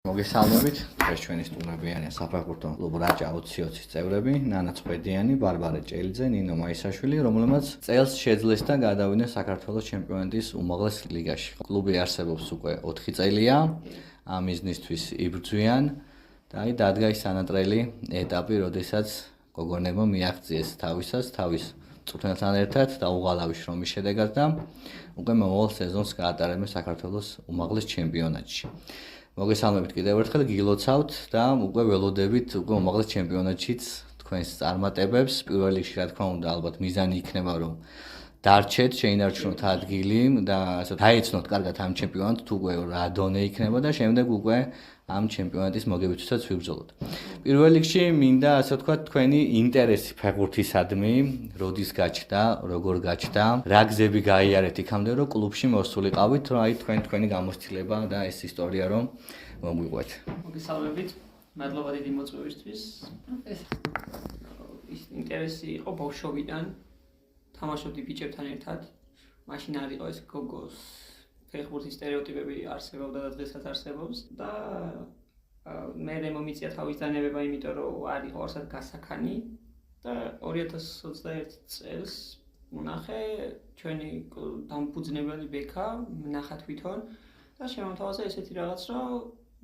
მოგესალმებით. ეს ჩვენი სტუმრებიანი საფეხბურთო კლუბ რაჭა 2020-ის წევრები, ნანა წვედიანი, ბარბარე ჭელიძე, ნინო მაისაშვილი, რომლებმაც წელს შეძლეს და გადავიდნენ საქართველოს ჩემპიონატის უმაღლეს ლიგაში. კლუბი არსებობს უკვე 4 წელია, ამ მიზნისთვის იბრძვიან და დადგა ის ანატრელი ეტაპი, როდესაც გოგონებმა მიაღწიეს თავის წვრთნელთან ერთად და უღალავი შრომის შედეგად და უკვე მომავალ სეზონს გაატარებენ საქართველოს უმაღლეს ჩემპიონატში. მოგესალმებით კიდევ ერთხელ, გილოცავთ და უკვე ველოდებით უკვე უმაღლეს ჩემპიონატშიც თქვენს წარმატებებს. პირველ რიგში რა თქმა უნდა, ალბათ მიზანი იქნება, რომ დარჩეთ, შეინარჩუნოთ ადგილი და ასე დაეცნოთ კარგად ამ ჩემპიონატს, თუ უკვე რა დონე იქნება და შემდეგ უკვე ამ ჩემპიონატის მოგებითვისაც ვიბრძოლოთ. პირველ რიგში მინდა ასე ვთქვათ, თქვენი ინტერესი ფეხბურთისადმი, როდის გაჩნდა, როგორ გაჩნდა, რა გზები გაიარეთ იქამდე, რომ კლუბში მოსულიყავით, რომ აი თქვენი გამოცდილება და ეს ისტორია რომ მოგვიყვეთ. მოგესალმებით, მადლობა დიდი მოწვევისთვის. ეს ინტერესი იყო ბავშვობიდან, თამაშობდი ბიჭებთან ერთად. მაშინ არ იყო ეს გოგოს ფეხბურთის სტერეოტიპები არსებობდა და დღესაც არსებობს და მე მომიწია თავის დანებება, იმიტომ რომ არ იყო არსად გასახანი და 2021 წელს ვნახე ჩვენი დამფუძნებელი ბექა, ვნახა თვითონ და შემომთავაზა ესეთი რაღაც, რომ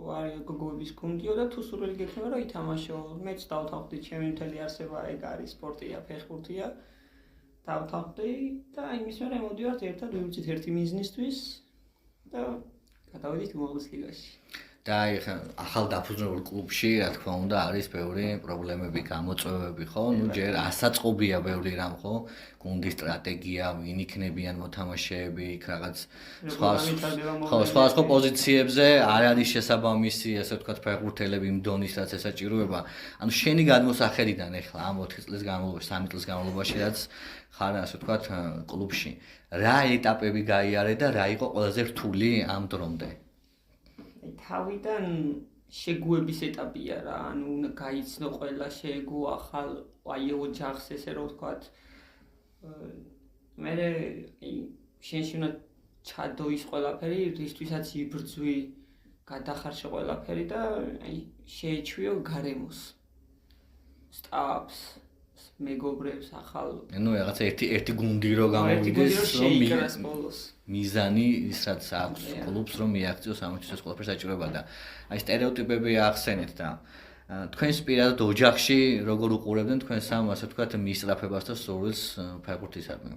ვარ გოგოების გუნდიო და თუ სურვილი გექნება რომ ითამაშო, მეც დავთანხმდი, ჩემი მთელი არსება ეგ არის, სპორტია, ფეხბურთია. დავთანხმდი და იმის მერე მოდივართ ერთად ვივიწით ერთი მიზნისთვის და გადავედით უმაღლეს ლიგაში. და ახალ დაფუძნებულ კლუბში, რა თქმა უნდა, არის ბევრი პრობლემები, გამოწვევები, ხო? ნუ ჯერ ასაწყობია ბევრი რამ, ხო? გუნდის სტრატეგია, ვინ იქნებიან მოთამაშეები, იქ რაღაც სხვა პოზიციებზე არ არის შესაბამისი, ასე ვთქვათ, ფეხბურთელები იმ დონის, რაც ესაჭიროება. ანუ შენი გადმოსახედიდან ახლა ამ 4 წლის განმავლობაში, 3 წლის განმავლობაში, რაც ხარ, ასე ვთქვათ, კლუბში. რა ეტაპები გაიარე და რა იყო ყველაზე რთული ამ დრომდე? თავიდან შეგუების ეტაპია რა, ანუ უნდა გაიცნო ყველა, შეეგო ახალ აი ოჯახს, ესე რომ ვთქვათ. მე შენში უნდა ჩადო ის ყველაფერი, რისთვისაც იბრძვი, გადახარშე ყველაფერი და აი შეეჩვიო გარემოს. სტაფს, მეგობრებს, ახალ. ნუ რაღაცა ერთი გუნდი რო გამოვიდეს, რომ მიზანი ის რაც აქვს კლუბს რომ მიაღწიოს ამისთვის ყველაფერს საჭიროება და აი სტერეოტიპები ახსენეთ და თქვენს პირადად ოჯახში როგორ უყურებდნენ თქვენს ამ ასე ვთქვათ მისწრაფებას და სურვილს ფეხბურთისადმი?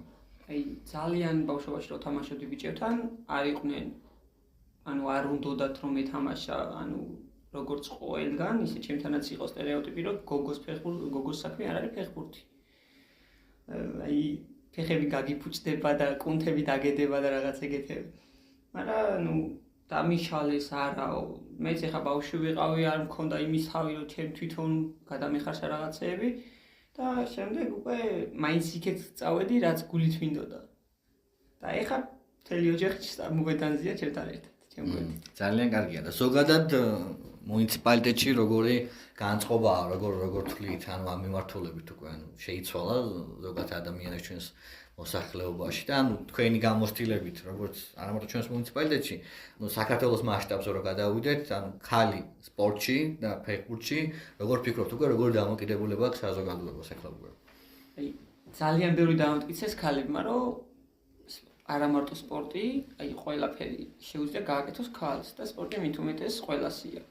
აი ძალიან ბავშვობაში რო თამაშობდი ბიჭებთან, არ იყვნენ ანუ არ უნდათ რომ ეთამაშა, ანუ როგორც ყველგან, ისე ჩემთანაც იყო სტერეოტიპი, რომ გოგოს საქმე არ არის ფეხბურთი. აი ფეხები გაგიფუჭდება და კუნთები დაგედება და რაღაც ეგეთები. მაგრამ ნუ დამიშალეს არაო. მეც ახლა ბავშვი ვიყავი, არ მქონდა იმის თავი, რომ ჩემ თვითონ გადამეხარშა რაღაცეები და შემდეგ უკვე მაინც იქეთ წავედი, რაც გულით მინდოდა. და ახლა მთელი ოჯახი მოვედანზია ჩემთან ერთად, ჩემ გვერდით. ძალიან კარგია და ზოგადად მუნიციპალიტეტში როგორი განწყობაა, როგორ თვლით, ანუ ამ მიმართულებით უკვე ანუ შეიცვალა ზოგადად ადამიანებს ჩვენს მოსახლეობაში და ანუ თქვენი გამოცდილებით, როგორც არა მარტო ჩვენს მუნიციპალიტეტში, ანუ საქართველოს მასშტაბზე რო გადავიდეთ, ანუ ხალი სპორტში და ფეხბურთში, როგორ ფიქრობთ უკვე როგორ დამოკიდებულება აქვს საზოგადოებას ახლა უკვე? აი ძალიან ბევრი დამტკიცეს ხალებმა, რომ არა მარტო სპორტი, აი ყველაფერი შეუძლია გააკეთოს ქალს და სპორტი მით უმეტეს ყველასია.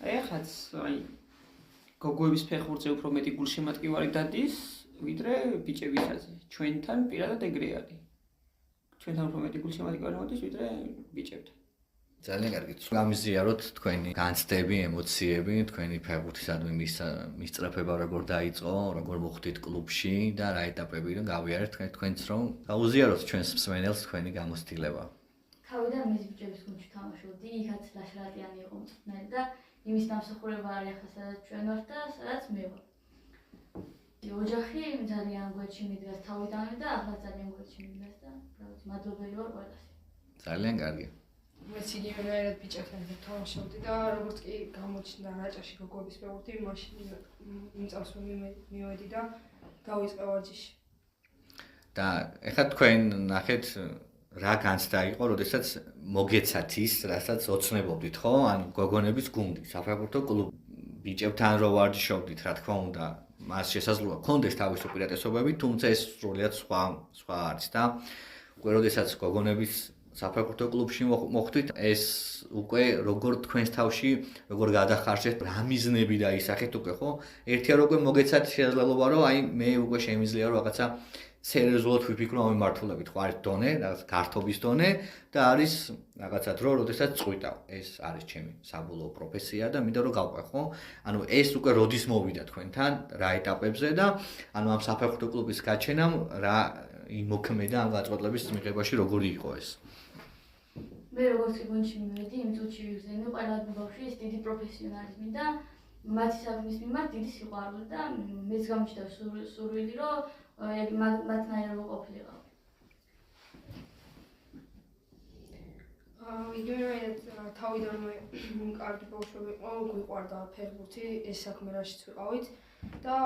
ეხაც აი გოგოების ფეხბურთზე უფრო მეტი გულშემატკივარი დადის, ვიდრე ბიჭებისაზე. ჩვენთან პირადად ეგრე არის. ჩვენთან უფრო მეტი გულშემატკივარი მოდის, ვიდრე ბიჭებთან. ძალიან კარგი. გამიზიაროთ თქვენი განცდები, ემოციები, თქვენი ფეხბურთისადმი მისწრაფება როგორ დაიწყო, როგორ მოხვდით კლუბში და რა ეტაპები რომ გავიარეთ თქვენც რომ გაუზიაროთ ჩვენს მსმენელს თქვენი გამოცდილება. თავიდან მის ბიჭების გუნდში თამაშობდი, იქაც ლაშრატიანი იყო მწვრთნელი და იმის დამსახურება არის ახლა სადაც ჩვენ ვართ და სადაც მე ვარ. ოჯახი ძალიან გვერდში მიდგას თავიდანვე და ახლა ძალიან გვერდში მიდგას და მადლობელი ვარ ყველას. ძალიან კარგი. მეც იგივენაირად ბიჭებთან ერთად თამაშობდი და როგორც კი გამოჩნდა რაჭაში გოგოების ფეხბურთი, მაშინ იმ წელს მივედი და გავიწყე ვარჯიში. და ეხლა თქვენ ნახეთ რა განცდა იყო, როდესაც მოგეცათ ის, რასაც ოცნებობდით, ხო? ანუ გოგონების გუნდი, საფეხბურთო კლუბი, ბიჭებთან რო ვარჯიშობდით, რა თქმა უნდა, მას შესაძლოა კონდეს თავის უპირატესობები, თუმცა ეს სრულიად სხვა არის და უკვე როდესაც გოგონების საფეხბურთო კლუბში მოხვდით, ეს უკვე როგორ თქვენს თავში, როგორ გადახარშეთ, რა მიზნები დაისახეთ უკვე, ხო? ერთია რომ უკვე მოგეცათ შესაძლებლობა, რომ აი მე უკვე შემიძლია რომ რაღაცა სერიოზულად ვიფიქრო ამ მიმართულებით, ხო, არის დონე, რაღაც გართობის დონე და არის რაღაცა დრო, როდესაც წყვიტავ. ეს არის ჩემი საბოლოო პროფესია და მინდა რომ გავყვე, ხო? ანუ ეს უკვე როდის მოვიდა თქვენთან, რა ეტაპებზე და ანუ ამ საფეხბურთო კლუბის გაჩენამ რა იმოქმედა ამ გაწყვეტილების მიღებაში როგორი იყო ეს? მე როგორც გუნდში მივედი, იმ წუთში ვიგზავნე ყველა ბავშვი ეს დიდი პროფესიონალიზმი და მათი საქმის მიმართ დიდი სიყვარული და მეც გამჩნდა სურვილი, რომ მათნაირად ვყოფილიყო. იგივე თავიდანვე კარგი ბავშვები იყო, გვიყვარდა ფეხბურთი, ეს საქმე რაშიც ვიყავით და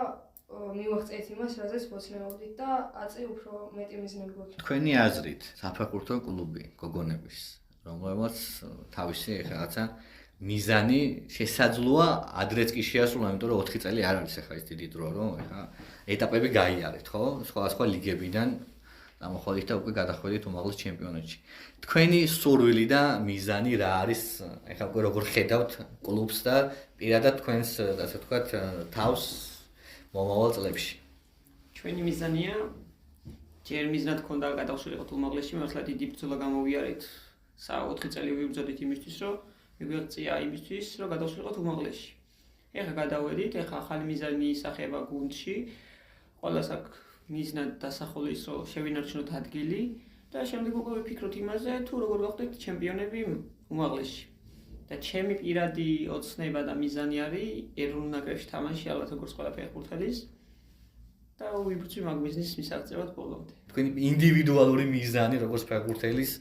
მივაღწევთ იმას, რაზეც ვოცნებობდით და აწი უფრო მეტი მიზნები გვაქვს. თქვენი აზრით, საფეხბურთო კლუბი გოგონების, რომელმაც თავისი რაღაცა მიზანი შესაძლოა ადრეც კი შეასრულა, იმიტომ რომ 4 წელი არ არის ახლა ის დიდი დრო, რომ ახლა ეტაპები გაიარეთ, ხო? სხვა ლიგებიდან გამოხვალით და უკვე გადახვედით უმაღლეს ჩემპიონატში. თქვენი სურვილი და მიზანი რა არის? ახლა უკვე როგორ ხედავთ კლუბს და პირადად თქვენს, ასე ვთქვათ, თავს მომავალ წლებში? ჩვენი მიზანია ჯერ მიზნად ქონდა გადავშლიყოთ უმაღლესში, მართლა დიდი ბრძოლა გამოვიარეთ. 4 წელი ვიბრძოდით იმისთვის, რომ მიგვეღწია იმისთვის, რომ გადავშლიყოთ უმაღლესში. ეხლა გადავედით, ეხლა ახალი მიზანი ისახება გუნდში. ყველას აქვს მიზნად დასახული ის, რომ შევინარჩუნოთ ადგილი და შემდეგ უკვე ვიფიქროთ იმაზე, თუ როგორ გავხდეთ ჩემპიონები უმაღლესში. და ჩემი პირადი ოცნება და მიზანი არის ეროვნულ ნაკრებში თამაში, ალბათ როგორც ყველა ფეხბურთელის და ვიბრძვი მაგ მიზნის მისაღწევად ბოლომდე. თქვენი ინდივიდუალური მიზანი როგორც ფეხბურთელის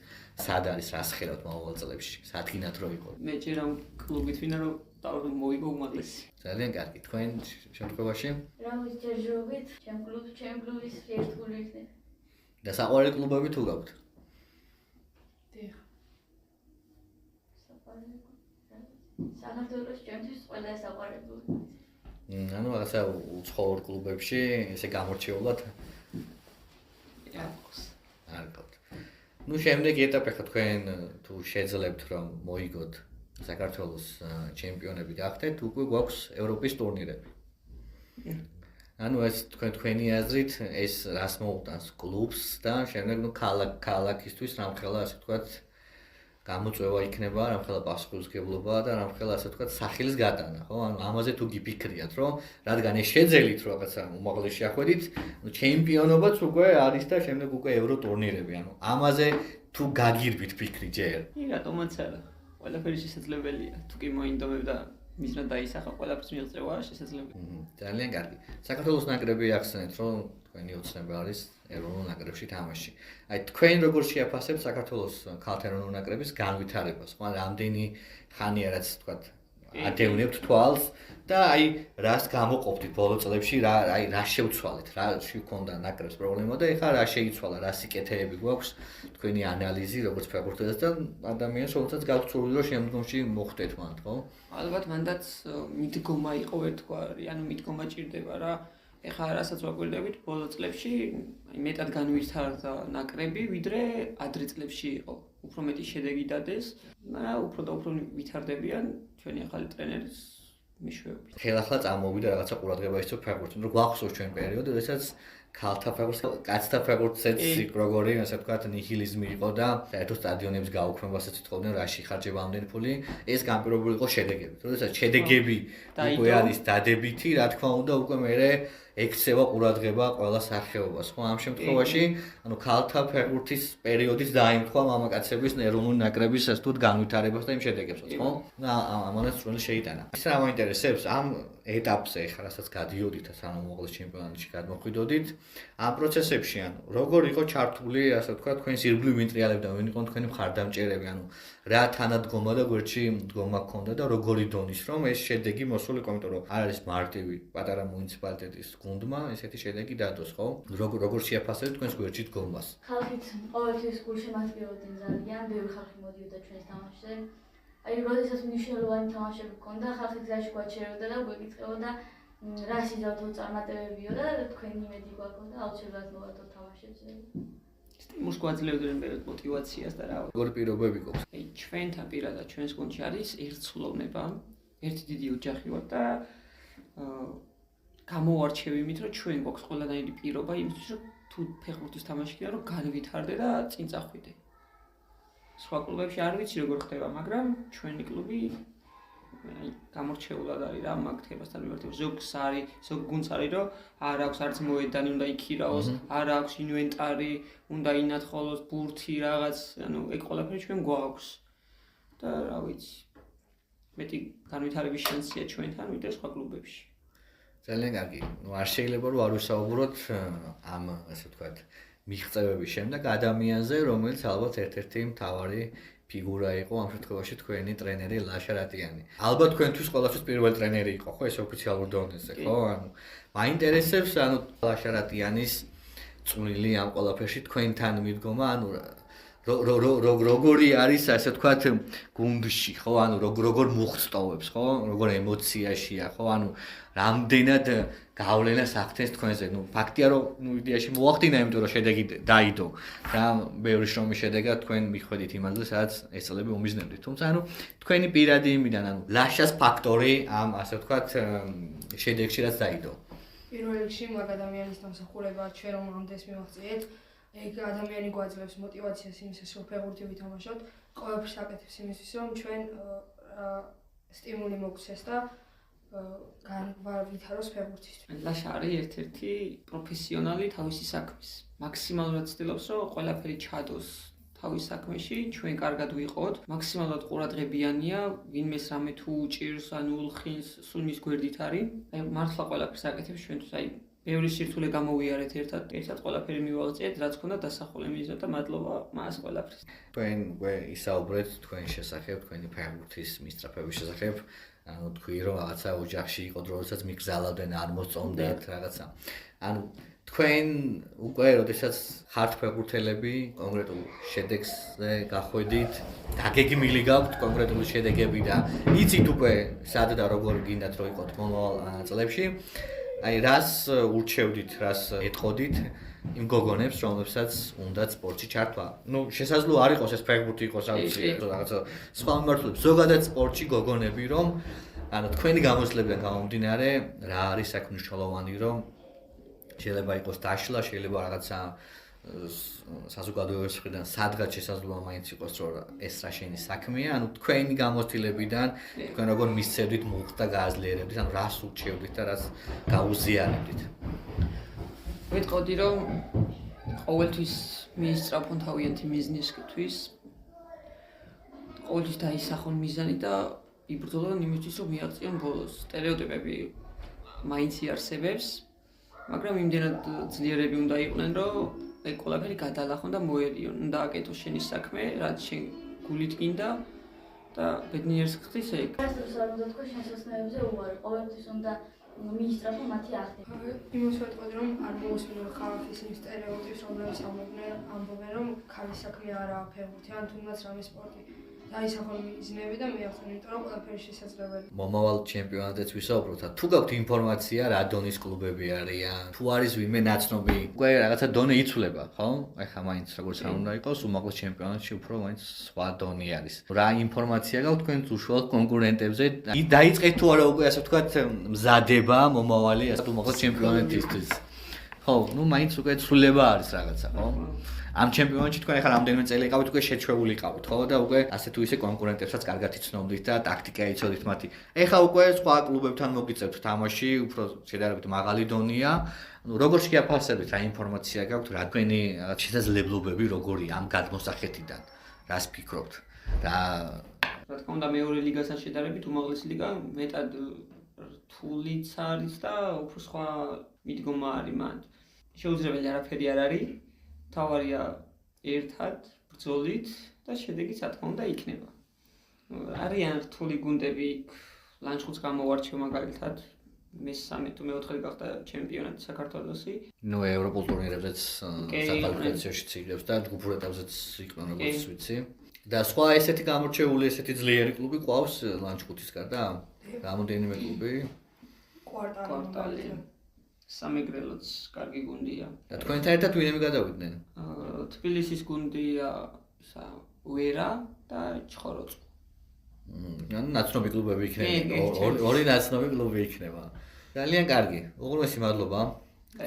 სად არის, რას ხედავთ მომავალ წლებში? სადგინად რო იყო? მე ჯერ ამ კლუბით ვინა რომ მოვიგო უმაღლესი. ძალიან კარგი. თქვენ შემთხვევაში? რაღაც ჯერჯერობით ჩემ კლუბის ერთგული იქნება. და საყვარელი კლუბები თუ გაქვთ? დიახ. საქართველოს ჩემთვის ყველა საყვარელი კლუბი. ანუ რაღაცა უცხოურ კლუბებში ესე გამორჩეულად არ გაქვთ. ნუ შემდეგი ეტაპი ხა თქვენ თუ შეძლებთ რომ მოიგოთ საქართველოს ჩემპიონები გახდეთ, უკვე გვაქვს ევროპის ტურნირები. ანუ ეს თქვენი აზრით ეს რას მოუტანს კლუბს და შემდეგ ნუ ქალაქისთვის რამხელა ასე ვთქვათ გამოწვევა იქნება, რამხელა პასუხისმგებლობა და რამხელა ასე ვთქვათ სახელის გატანა, ხო? ანუ ამაზე თუ გიფიქრიათ, რომ რადგან ეს შეძელით რომ რაღაცა უმაღლესში ახვედით, ნუ ჩემპიონობაც უკვე არის და შემდეგ უკვე ევრო ტურნირები, ანუ ამაზე თუ გაგირბით ფიქრი ჯერ. რატომაც არა. ყველაფერი შესაძლებელია. თუ კი მოინდომებ და მიზნად დაისახა, ყველაფერს მიღწევა შესაძლებელია. ძალიან კარგი. საქართველოს ნაკრები ახსენეთ, რომ თქვენი ოცნება არის ეროვნულ ნაკრებში თამაში. აი თქვენ როგორ შეაფასებთ საქართველოს ქალთა ეროვნულ ნაკრების განვითარებას? ხო, რამდენი ხანია რაც თქვათ ადევნებთ თვალს და აი რას გამოყოფდით ბოლო წლებში, რა შევცვალეთ, რაში გქონდა ნაკრებს პრობლემა და ეხლა რა შეიცვალა, რა სიკეთეები გვაქვს, თქვენი ანალიზი როგორც ფეხბურთელს და ადამიანს, რომელსაც გაქვთ სურვილი რომ შემდგომში მოხვდეთ მანდ, ხო? ალბათ მანდაც მიდგომა იყო ერთგვარი, ანუ მიდგომა ჭირდება რა. ეხლა რასაც ვაკვირდებით ბოლო წლებში, აი მეტად განვითარდა ნაკრები, ვიდრე ადრე წლებში იყო. უფრო მეტი შედეგი დადეს და უფრო და უფრო ვითარდებიან ჩვენი ახალი ტრენერის მიშვეობით. ხელახლა წამოვიდა რაღაცა ყურადღება ისო ფეხბურთს, რომ გვახსოვს ჩვენ პერიოდი, როდესაც ქალთა ფეხბურთს, კაცთა ფეხბურთსაც როგორი, ასე ვთქვათ, ნიჰილიზმი იყო და საერთოდ სტადიონების გაუქმებასაც ითხოვდნენ, რაში ხარჯება ამდენი ფული, ეს განპირობებული იყო შედეგებით. როდესაც შედეგები უკვე არის დადებითი, რა თქმა უნდა, უკვე მერე ექცევა ყურადღება ყველა სახეობას, ხო? ამ შემთხვევაში, ანუ ქალთა ფეხბურთის პერიოდიც დაიმთხვა მამაკაცების ეროვნული ნაკრების ასე თუ განვითარებას და იმ შედეგებსაც, ხო? და ამანაც სრული შეიტანა. ის რა მაინტერესებს ამ ეტაპზე, ხა რასაც გადიოდით, სანამ უმაღლეს ჩემპიონატში გადმოხვიდოდით, ამ პროცესებში, ანუ როგორ იყო ჩართული, ასე ვთქვათ, თქვენს ირგვლივ ვინტრიალებდა, ვინ იყო თქვენი მხარდამჭერები, ანუ რა თანადგომა და გვერდში მდგომა გქონდა და როგორი დონის, რომ ეს შედეგი მოსულიყო, იმიტომ რომ არ არის მარტივი პატარა მუნიციპალიტეტის გუნდმა ესეთი შედეგი დადოს, ხო? როგორ შეაფასებთ თქვენს გვერდში დგომას? ხალხით ყოველთვის გულშემატკივრობდნენ ძალიან, ბევრი ხალხი მოდიოდა ჩვენს თამაშზე. აი, როდესაც მნიშვნელოვანი თამაშები გქონდა, ხალხი გზაში გვაჩერებდა და გვეკითხებოდა რა სიზავთო წარმატებებიო და თქვენი იმედი გვაქვს და აუცილებლად მოვატოთ თამაშებზე. სტიმულს გვაძლევდნენ ბევრ мотивაციას და რა. როგორი პირობები გვაქვს? აი, ჩვენთან პირადად ჩვენს გუნდში არის ერთსულოვნება. ერთი დიდი ოჯახი ვართ და გამოვარჩევ იმით, რომ ჩვენ გვაქვს ყველანაირი პირობა იმისთვის, რომ თუ ფეხბურთის თამაში გინდა, რომ განვითარდე და წინ წახვიდე. სხვა კლუბებში არ ვიცი როგორ ხდება, მაგრამ ჩვენი კლუბი აი გამორჩეულად არის რა მაგ თემასთან მიმართებით. ზოგ გუნდს არის, რომ არ აქვს არც მოედანი, უნდა იქირაოს, არ აქვს ინვენტარი, უნდა ინათხოლოს, ბურთი, რაღაც, ანუ ეგ ყველაფერი ჩვენ გვაქვს. და რა ვიცი, მეტი განვითარების შანსია ჩვენთან, ვიდრე სხვა კლუბებში. ძალიან კარგი. ნუ არ შეიძლება რომ არ ვისაუბროთ ამ ასე ვთქვათ მიღწევების შემდეგ ადამიანზე, რომელიც ალბათ ერთ-ერთი მთავარი ფიგურა იყო ამ შემთხვევაში თქვენი ტრენერი ლაშა რატიანი. ალბათ თქვენთვის ყველასთვის პირველი ტრენერი იყო, ხო, ეს ოფიციალურ დონეზე, ხო? ანუ მაინტერესებს, ანუ ლაშა რატიანის წვლილი ამ ყველაფერში თქვენთან მიდგომა, ანუ როგორი არის ასე ვთქვათ გუნდში, ხო? ანუ როგორ მოხსტოვებს, ხო? როგორ ემოციაშია, ხო? ანუ რამდენად გავლენას ახდენს თქვენზე. ნუ ფაქტია რომ ნუ იდეაში მოახდინა, იმიტომ რომ შედეგი დაიდო და ბევრი შრომის შედეგად თქვენ მიხვედით იმაზე, სადაც ეს წლები უმიზნებდით. თუმცა ანუ თქვენი პირადი იმიდან, ანუ ლაშას ფაქტორი ამ ასე ვთქვათ შედეგში რაც დაიდო. პირველ რიგში მაგ ადამიანის დამსახურება ჩვენ რომ ამდენს მივაღწიეთ, ეგ ადამიანი გვაძლევს мотивაციას იმისას, რომ ფეხბურთი ვითამაშოთ, ყველაფერს აკეთებს იმისთვის, რომ ჩვენ სტიმული მოგცეს და განვითაროს ფეხბურთისთვის. ლაშა არის ერთ-ერთი პროფესიონალი თავისი საქმის. მაქსიმალურად ცდილობს, რომ ყველაფერი ჩადოს თავის საქმეში, ჩვენ კარგად ვიყოთ, მაქსიმალურად ყურადღებიანია, ვინმეს რამე თუ უჭირს, ანუ ულხინს, სულ მის გვერდით არის. აი, მართლა ყველაფერს აკეთებს ჩვენთვის, აი, ბევრი სირთულე გამოვიარეთ ერთად ყველაფერი მივაღწიეთ, რაც ქონდა დასახული მიზნად და მადლობა მას ყველაფრის. თქვენ ისაუბრეთ თქვენი შესახებ, თქვენი ფეხბურთის მისწრაფების შესახებ. ანუ თქვი რომ რაღაცა ოჯახში იყო დრო, როდესაც მიგზავნდნენ, არ მოსწონდათ რაღაცა. ანუ თქვენ უკვე როდესაც ხართ ფეხბურთელები, კონკრეტულ შედეგზე გახვედით, დაგეგმილი გაქვთ კონკრეტული შედეგები და იცით უკვე სად და როგორ გინდათ რომ იყოთ მომავალ წლებში. აი რას ურჩევდით, რას ეთყოდით იმ გოგონებს, რომლებსაც უნდათ სპორტში ჩართვა. ნუ შესაძლოა არ იყოს ეს ფეხბურთი იყოს აუცილებლად რაღაცა სხვა მიმართულებით. ზოგადად სპორტში გოგონები რომ ანუ თქვენი გამოცდილებიდან გამომდინარე, რა არის აქ მნიშვნელოვანი, რომ შეიძლება იყოს დაშლა, შეიძლება რაღაცა საზოგადოების მხრიდან სადღაც შესაძლოა მაინც იყოს რომ ეს რა შენი საქმეა, ანუ თქვენი გამოცდილებიდან თქვენ როგორ მისცემდით მუხტს და გააზლიერებდით, ანუ რას ურჩევდით და რას გაუზიარებდით. ვიტყოდი რომ ყოველთვის მიისწრაფონ თავიანთი მიზნისკთვის, ყოველთვის დაისახონ მიზანი და იბრძოლონ იმისთვის, რომ მიაღწიონ ბოლოს. სტერეოტიპები მაინც იარსებებს, მაგრამ იმდენად ძლიერები უნდა იყვნენ, რომ ეგ ყველაფერი გადალახონ და მოერიონ. უნდა აკეთო შენი საქმე, რაც შენ გულით გინდა და ბედნიერს ხდის ეგ. არასდროს არ უნდა თქვა შესაძლებლობებზე უარი, ყოველთვის უნდა მიისწრაფო მათი აღდგენა. იმას ვეტყოდი რომ არ მოусმინო ხალხის იმ სტერეოტიპს, რომლებიც ამბობენ რომ ქალის საქმე არაა ფეხბურთი, ან თუნდაც რამე სპორტი. დაისახონ მიზნები და მიაღწიონ, იმიტომ რომ ყველაფერი შესაძლებელია. მომავალ ჩემპიონატებს ვისაუბროთ. თუ გაქვთ ინფორმაცია, რა დონის კლუბები არიან, თუ არის ვინმე ნაცნობი, უკვე რაღაცა დონე იცვლება, ხო? ეხლა მაინც როგორც არ უნდა იყოს, უმაღლეს ჩემპიონატში უფრო მაინც სხვა დონე არის. რა ინფორმაცია გაქვთ თქვენ უშუალოდ კონკურენტებზე? დაიწყეთ თუ არა უკვე ასე ვთქვათ მზადება მომავალი ასე უმაღლეს ჩემპიონატისთვის? ხო, ნუ მაინც უკვე ცვლილება არის რაღაცა, ხო? ამ ჩემპიონატში თქვენ ახლა რამდენიმე წელი იყავით, უკვე შეჩვეული იყავით, ხო? და უკვე ასე თუ ისე კონკურენტებსაც კარგად იცნობდით და ტაქტიკა იცოდით მათი. ეხლა უკვე სხვა კლუბებთან მოგიწევთ თამაში, უფრო შედარებით მაღალი დონეა. ნუ როგორ შეაფასებით რა ინფორმაცია გაქვთ, რა თქვენი შესაძლებლობები როგორია ამ გადმოსახეთიდან? რას ფიქრობთ? რა თქმა უნდა მეორე ლიგასთან შედარებით უმაღლესი ლიგა მეტად რთულიც არის და უფრო სხვა მიდგომა არის მან. შეუძლებელი არაფერი არ არის. თავარია ერთად ბრძოლით და შედეგიც რა თქმა უნდა იქნება. არიან რთული გუნდები, ლანჩხუთს გამოვარჩევ მაგალითად, მესამე თუ მეოთხე გახდა ჩემპიონატი საქართველოსი. ნუ ევროპულ ტურნირებზეც კი, საკვალიფიკაციოშიც იგებს და ჯგუფურ ეტაპზეც იყვნენ როგორც ვიცი. და სხვა ესეთი გამორჩეული, ესეთი ძლიერი კლუბი ყავს ლანჩხუთის გარდა? რამდენიმე კლუბი? კვარტალი. სამეგრელოც კარგი გუნდია. და თქვენთან ერთად ვინმე გადავიდნენ? თბილისის გუნდია ვერა და ჩხოროწყუ. ანუ ნაცნობი კლუბები იქნება. ორი ნაცნობი კლუბი იქნება. ძალიან კარგი. უღრმესი მადლობა.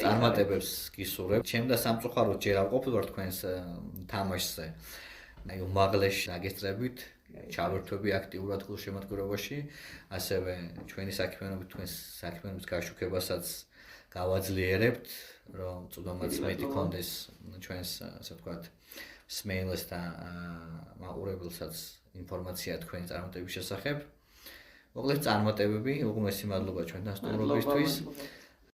წარმატებებს გისურვებ. ჩემ და სამწუხაროდ ჯერ არ ყოფილვარ თქვენს თამაშზე. აი უმაღლეს დაგესწრებით, ჩავერთვები აქტიურად გულშემატკივრობაში, ასევე ჩვენი საქმიანობით თქვენს საქმიანობის გაშუქებასაც გავაძლიერებთ, რომ წვდომაც მეტი კონდეს ჩვენს, ასე ვთქვათ, სმეილს და მაყურებელსაც ინფორმაცია თქვენი წარმატების შესახებ. მოკლედ წარმატებები, უღრმესი მადლობა ჩვენთან სტუმრობისთვის.